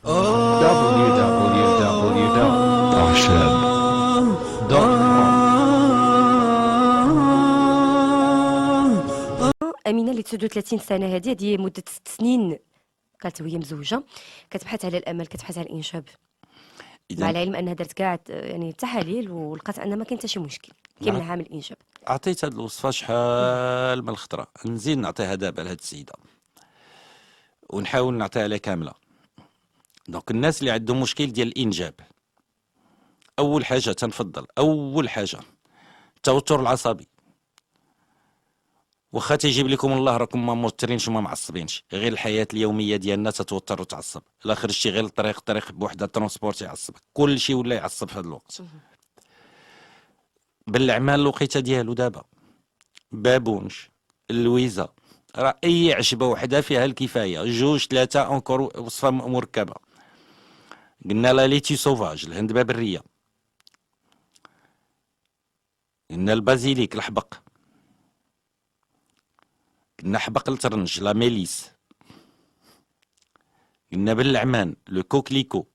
أمينة اللي 39 سنة هذه مدة 6 سنين كانت وهي مزوجة، كتبحث على الأمل، كتبحث على الإنجاب، مع اذا العلم أنها درت كاع يعني التحاليل ولقات أن ما كاين حتى شي مشكل كيمنعها من الإنجاب. عطيت هاد الوصفه شحال من الخطره، نزيد نعطيها دابا لهاد السيده ونحاول نعطيها لها كامله. دونك الناس اللي عندهم مشكل ديال الانجاب، اول حاجه تنفضل اول حاجه التوتر العصبي. واخا تيجيب لكم الله راكم ما موترينش وما معصبينش، غير الحياه اليوميه ديالنا تتوتر وتعصب. الا خرجتي غير الطريق بوحده ترونسبور يعصبك، كل شيء ولا يعصب في هذا الوقت. بالاعمال الوقيته ديالو دابا بابونج اللويزه، راه اي عشبه وحده فيها الكفايه، جوج ثلاثه اونكور وصفه مركبه. قلنا لا ليتي سوفاج الهندبه بريه، قلنا البازيليك الحبق، قلنا حبق الترنج لا ميليس، قلنا بالعمان لو كوكليكو،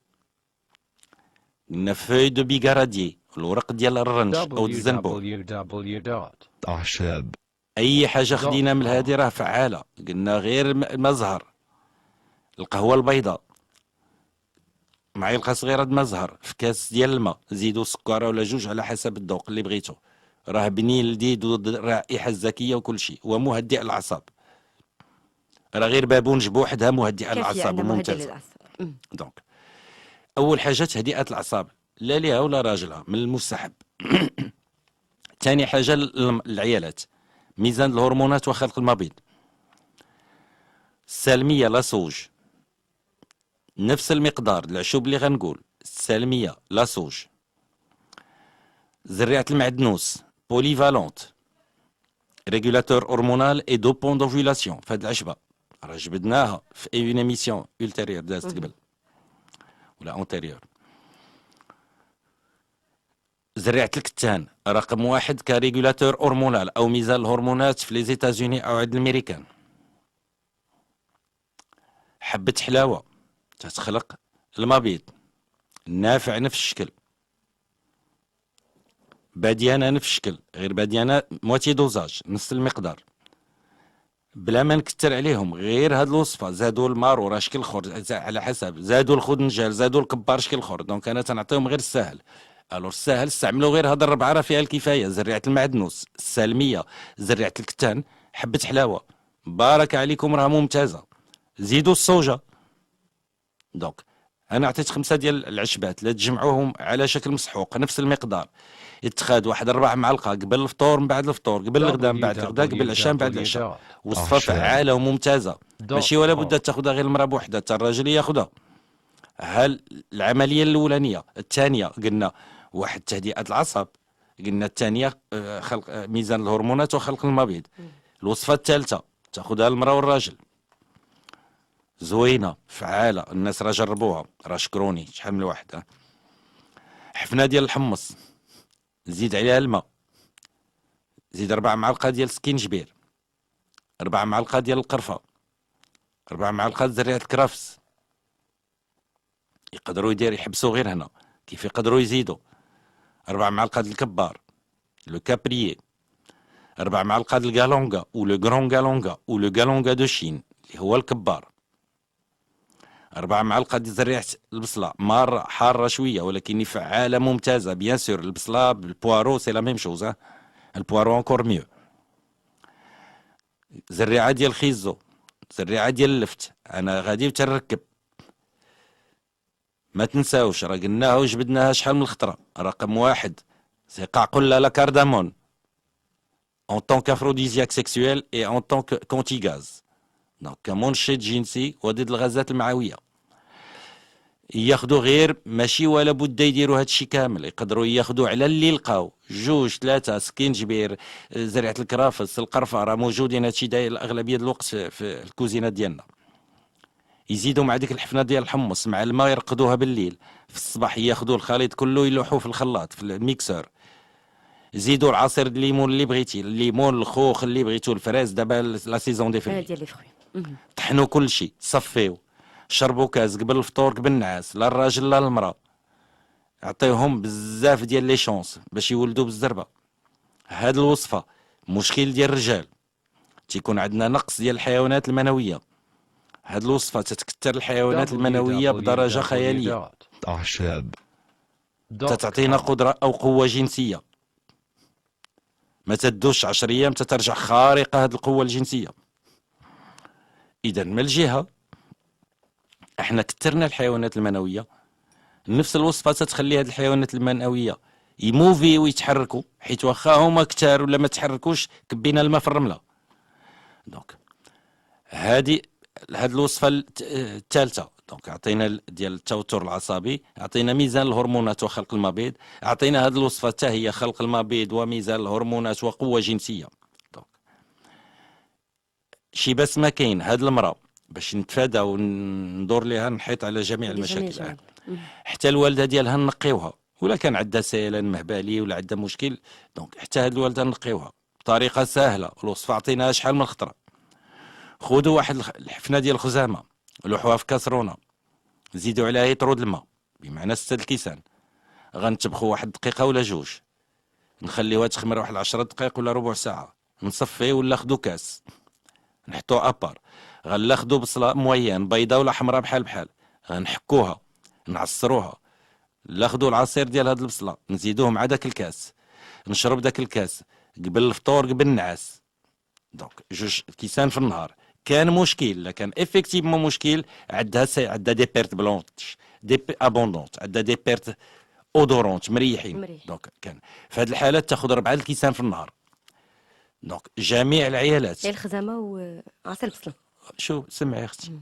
قلنا فوي دو بيغاراديي الورق ديال الرنج او الزنبور. أعشاب اي حاجه خدينا من هذه راه فعاله. قلنا غير مزهر القهوه البيضاء، معلقه صغيره د مزهر في كاس ديال الماء، زيدوا سكر ولا جوج على حسب الذوق اللي بغيتو. راه بنين لذيذ والرائحه الزكيه وكل شيء، ومهدئ الاعصاب. راه غير بابونج بوحدها مهدئه كافية للاعصاب أنها مهدئة وممتازه. للأعصاب. دونك اول حاجه تهدئه الاعصاب، لا ليها ولا راجلها من المستحب. ثاني حاجه العيالات، ميزان الهرمونات وخلق المبيض. السالميه لا صوج نفس المقدار العشوب اللي غنقول، السالميه لا صوج. زريعه المعدنوس بوليفالونت ريغولاتور هرمونال اي دوبون دوفيلاسيون. فهاد العشبه راه جبدناها في اون ايميسيون ultérieure دازت قبل ولا اونتيريور. زريعه الكتان رقم واحد كريغولاتور هرمونال او ميزان الهرمونات في لي زيتازوني او عند الامريكان. حبه حلاوه تتخلق المبيض نافع نفس الشكل، باديانه نفس الشكل، غير باديانه موتي دوزاج نفس المقدار، بلا ما نكتر عليهم. غير هاد الوصفه زادوا المارو راه شكل اخر على حسب، زادوا الخدنجال، زادوا الكبار شكل اخر. دونك انا تنعطيهم غير الساهل. الو الساهل استعملوا غير هاد الربعه راه فيها الكفايه. زريعه المعدنوس، السالميه، زريعه الكتان، حبه حلاوه، بارك عليكم راه ممتازه. زيدوا الصوجه. دونك انا عطيت 5 ديال العشبات، لا تجمعوهم على شكل مسحوق نفس المقدار. يتخاد واحد 4 معلقه قبل الفطور من بعد الفطور، قبل الغداء من بعد الغداء، قبل العشاء من بعد العشاء. وصفه فعاله وممتازه، ماشي ولا بد تاخذها غير المراه بوحدها، حتى الراجل ياخذها. هل العمليه الاولانيه. الثانيه قلنا واحد تهدئه الاعصاب، قلنا الثانيه خلق ميزان الهرمونات وخلق المبيض. الوصفه الثالثه تاخذها المراه والراجل، زوينه فعاله، الناس راه جربوها راه شكروني. شحال من واحد حفنه ديال الحمص، زيد عليها الماء، زيد 4 معلقه ديال السكينجبير، 4 معلقه ديال القرفه، 4 معلقات زريعه الكرفس. يقدروا يحبسوا غير هنا، كيف يقدروا يزيدوا 4 معلقات الكبار لو كابريي، 4 معلقات الكالونغا او لو غرون كالونغا او لو كالونغا دو شين اللي هو الكبار، 4 معلقات زريعه البصله ماره حاره شويه ولكن فعاله ممتازه. بيان سور البصله بالبوارو سي لا ميم شوز، البوارو انكور ميو. زريعه ديال الخيزو، زريعه ديال اللفت. انا غادي وتنركب، ما تنساوش راه قلناها وجبدناها شحال من الخطره. رقم واحد سي قعقله لا كاردامون en tant qu'aphrodisiaque sexuel et en tant que كونتيغاز. دونك كمنشط جنسي وضد الغازات المعويه. ياخذوا غير ماشي ولا بد يديروا هذا الشيء كامل، يقدروا ياخذوا على اللي لقاو جوج ثلاثه سكينجبير، زريعه الكرافس، القرفه، راه موجودين هادشي داير الاغلبيه الوقت في الكوزينات ديالنا. يزيدوا مع ديك الحفنه ديال الحمص مع الماء، يرقدوها بالليل، في الصباح ياخذوا الخليط كله يلوحوه في الخلاط في الميكسور. زيدوا العصير الليمون اللي بغيتي، الليمون الخوخ اللي بغيتو، الفراز دابا لا سيزون دي فري. ديال لي فخوي. طحنوا كل شيء، صفيو، شربوا كاس قبل الفطور قبل النعاس، لا الراجل لا المراه، عطيهم بزاف ديال لي شونس باش يولدوا بالزربه. هاد الوصفه مشكل ديال الرجال، تيكون عندنا نقص ديال الحيوانات المنويه. هاد الوصفه تتكثر الحيوانات المنويه بدرجه خياليه، تتعطينا قدره او قوه جنسيه ما تدوش 10 ايام تترجع خارقه هاد القوه الجنسيه. اذا من الجهه احنا كثرنا الحيوانات المنويه، نفس الوصفه تتخلي هاد الحيوانات المنويه يموفي ويتحركوا، حيت واخا هما كتار ولا ما تحركوش كبينا الماء في الرمله. دونك هاد الوصفه الثالثه، دونك عطينا ديال التوتر العصبي، عطينا ميزان الهرمونات وخلق المبيض، عطينا هاد الوصفه حتى هي خلق المبيض وميزان الهرمونات وقوه جنسيه. دونك شي بس ما كاين هاد المراه باش نتفادى وندور ليها نحيط على جميع المشاكل. حتى الوالده ديالها نقيوها، ولا كان عندها سيلان مهبلي ولا عندها مشكل، دونك حتى هاد الوالده نقيوها بطريقه سهله. الوصفه عطيناها شحال من خطره. خذوا واحد الحفنه ديال الخزامه، لوحوها في كاسرونه، زيدوا عليها يطرود الماء بمعنى 6 الكيسان، غنتبخوا واحد دقيقه ولا جوج، نخليوها تخمر واحد 10 دقائق ولا ربع ساعه، نصفي ولا خدو كاس نحطوه ابار. غناخدو بصله موين بيضاء ولا حمراء بحال بحال، غنحكوها نعصروها، ناخدو العصير ديال هاد البصله نزيدوه مع داك الكاس، نشرب داك الكاس قبل الفطور قبل النعاس. دونك 2 كيسان في النهار. كان مشكل، لا كان افكتيفمون مشكل، عندها دي بيرت بلونش دي ابوندونت، عندها دي بيرت اودورونت مريحين. دونك كان في هاد الحالات تاخذ 4 كيسان في النهار. دونك جميع العيالات الخزامه وعصير البصله. شوف سمعي اختي،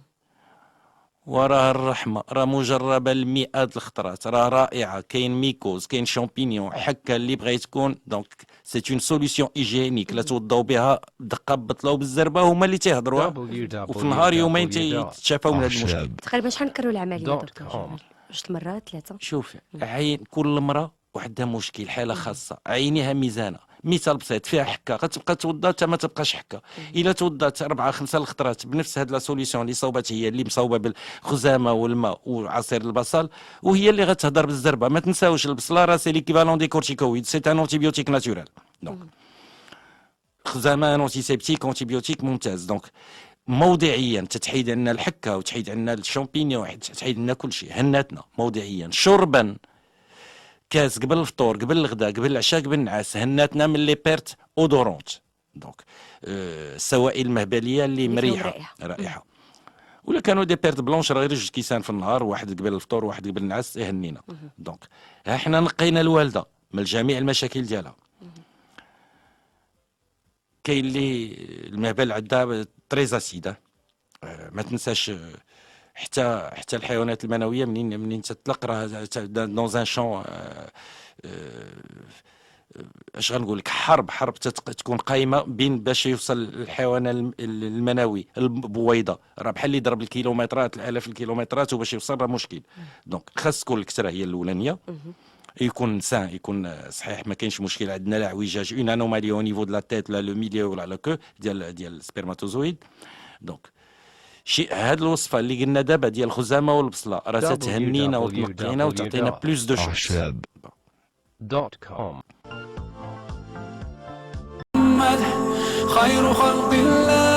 وراه الرحمه راه مجربه المئات الخطرات، راه رائعه. كاين ميكوز، كاين شامبينيون، حكه اللي بغيت تكون. دونك سي اون سوليسيون ايجينيك لا توضاو بها دقه ببطله وبالزربه، هما اللي تيهضروا وفي النهار يومين تتشافاو من هذا المشكل. تقريبا شحال نكرروا العمليه درك؟ 2 مرات 3؟ شوف عين كل مرة وعندها مشكل، حالة خاصة، عينيها ميزانة. مثال بسيط، فيها حكة غتبقى توضى حتى ما تبقاش حكة. إلا توضات 4 5 الخطرات بنفس هاد لا سوليسيون اللي صوبات، هي اللي مصوبة بالخزامة والماء وعصير البصل، وهي اللي غتهضر بالزربة. ما تنساوش البصلة راه سي ليكيفالون دي كورتيكويد، سي ان انتيبيوتيك ناتورال. دونك خزامة ان انتيسيبتيك انتيبيوتيك ممتاز. دونك موضعيا تتحيد عنا الحكه وتحيد عنا الشامبينيون، تحيد عنا كل شيء. هناتنا موضعيا. شربا كاس قبل الفطور قبل الغداء قبل العشاء قبل النعاس، هناتنا من لي بيرت اودورونت. دونك السوائل المهبليه اللي مريحه رائحه. ولا كانوا دي بيرت بلونش راه غير 2 كيسان في النهار، واحد قبل الفطور واحد قبل النعاس يهنينا. دونك احنا نقينا الوالده من جميع المشاكل ديالها. كاين اللي المهبل عندها تريز اسيد، ما تنساش حتى الحيوانات المنويه منين تطلق راه دون ان شون. اش غنقول لك، حرب تكون قايمه بين باش يوصل الحيوان المنوي البويضه، راه بحال اللي يضرب الكيلومترات الالاف الكيلومترات وباش يوصل راه مشكل. دونك خاص تكون الكثره هي الاولانيه، يكون سان، يكون صحيح، ما كاينش مشكل عندنا لا اعوجاج، اون انومالي او نيفو دو لا تيت لا لو ميليو ولا لا كو ديال السبرماتوزويد. دونك هاد الوصفه اللي قلنا دابا ديال الخزامه والبصله راه تهنينا وتنقينا وتعطينا بلوس دو شونس. خير خلق الله